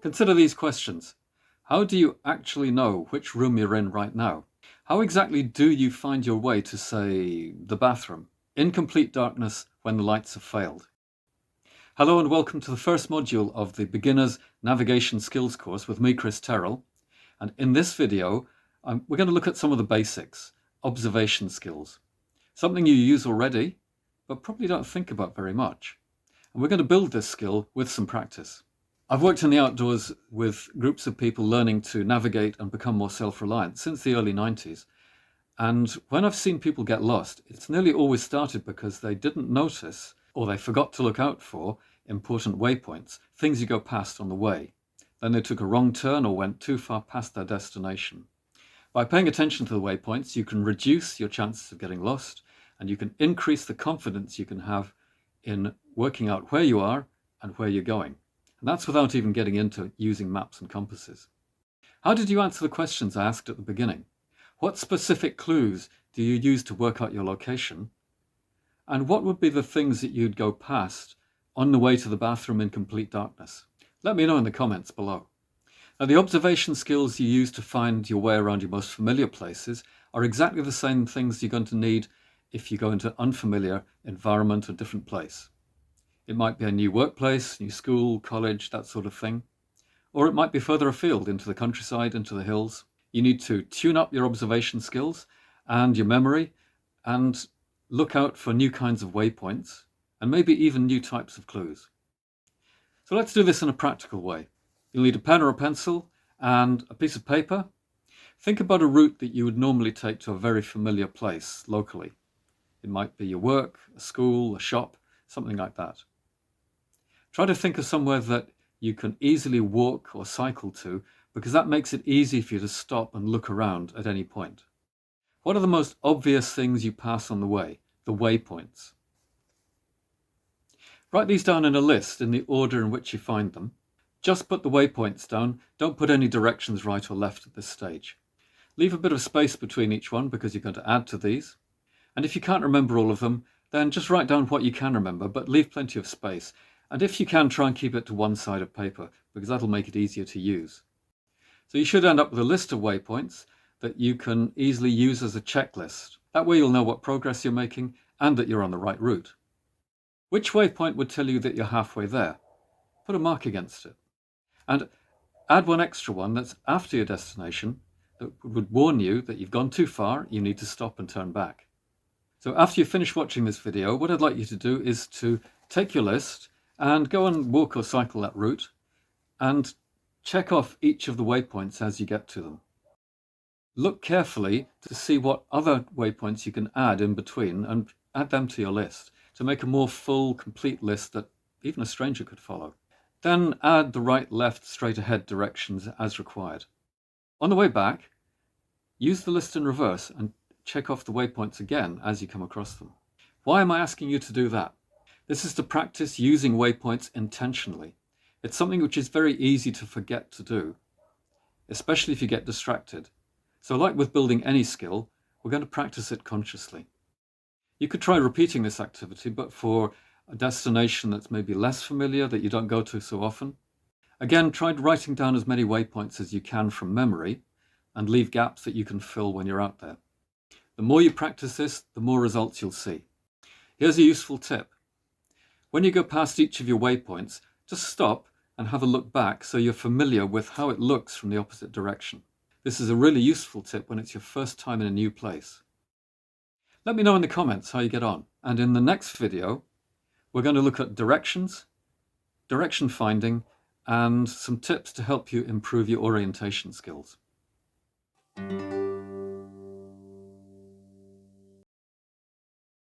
Consider these questions. How do you actually know which room you're in right now? How exactly do you find your way to, say, the bathroom, in complete darkness when the lights have failed? Hello and welcome to the first module of the Beginner's Navigation Skills course with me, Chris Terrell. And in this video, we're going to look at some of the basics, observation skills. Something you use already, but probably don't think about very much. And we're going to build this skill with some practice. I've worked in the outdoors with groups of people learning to navigate and become more self-reliant since the early 90s. And when I've seen people get lost, it's nearly always started because they didn't notice or they forgot to look out for important waypoints, things you go past on the way. Then they took a wrong turn or went too far past their destination. By paying attention to the waypoints, you can reduce your chances of getting lost and you can increase the confidence you can have in working out where you are and where you're going. And that's without even getting into using maps and compasses. How did you answer the questions I asked at the beginning? What specific clues do you use to work out your location? And what would be the things that you'd go past on the way to the bathroom in complete darkness? Let me know in the comments below. Now, the observation skills you use to find your way around your most familiar places are exactly the same things you're going to need if you go into an unfamiliar environment or different place. It might be a new workplace, new school, college, that sort of thing. Or it might be further afield into the countryside, into the hills. You need to tune up your observation skills and your memory and look out for new kinds of waypoints and maybe even new types of clues. So let's do this in a practical way. You'll need a pen or a pencil and a piece of paper. Think about a route that you would normally take to a very familiar place locally. It might be your work, a school, a shop, something like that. Try to think of somewhere that you can easily walk or cycle to, because that makes it easy for you to stop and look around at any point. What are the most obvious things you pass on the way? The waypoints. Write these down in a list in the order in which you find them. Just put the waypoints down. Don't put any directions right or left at this stage. Leave a bit of space between each one because you're going to add to these. And if you can't remember all of them, then just write down what you can remember, but leave plenty of space. And if you can, try and keep it to one side of paper because that'll make it easier to use. So you should end up with a list of waypoints that you can easily use as a checklist. That way you'll know what progress you're making and that you're on the right route. Which waypoint would tell you that you're halfway there? Put a mark against it. And add one extra one that's after your destination that would warn you that you've gone too far, you need to stop and turn back. So after you finish watching this video, what I'd like you to do is to take your list and go and walk or cycle that route and check off each of the waypoints as you get to them. Look carefully to see what other waypoints you can add in between and add them to your list to make a more full, complete list that even a stranger could follow. Then add the right, left, straight ahead directions as required. On the way back, use the list in reverse and check off the waypoints again as you come across them. Why am I asking you to do that? This is to practice using waypoints intentionally. It's something which is very easy to forget to do, especially if you get distracted. So like with building any skill, we're going to practice it consciously. You could try repeating this activity, but for a destination that's maybe less familiar, that you don't go to so often. Again, try writing down as many waypoints as you can from memory and leave gaps that you can fill when you're out there. The more you practice this, the more results you'll see. Here's a useful tip. When you go past each of your waypoints, just stop and have a look back so you're familiar with how it looks from the opposite direction. This is a really useful tip when it's your first time in a new place. Let me know in the comments how you get on. And in the next video, we're going to look at directions, direction finding, and some tips to help you improve your orientation skills.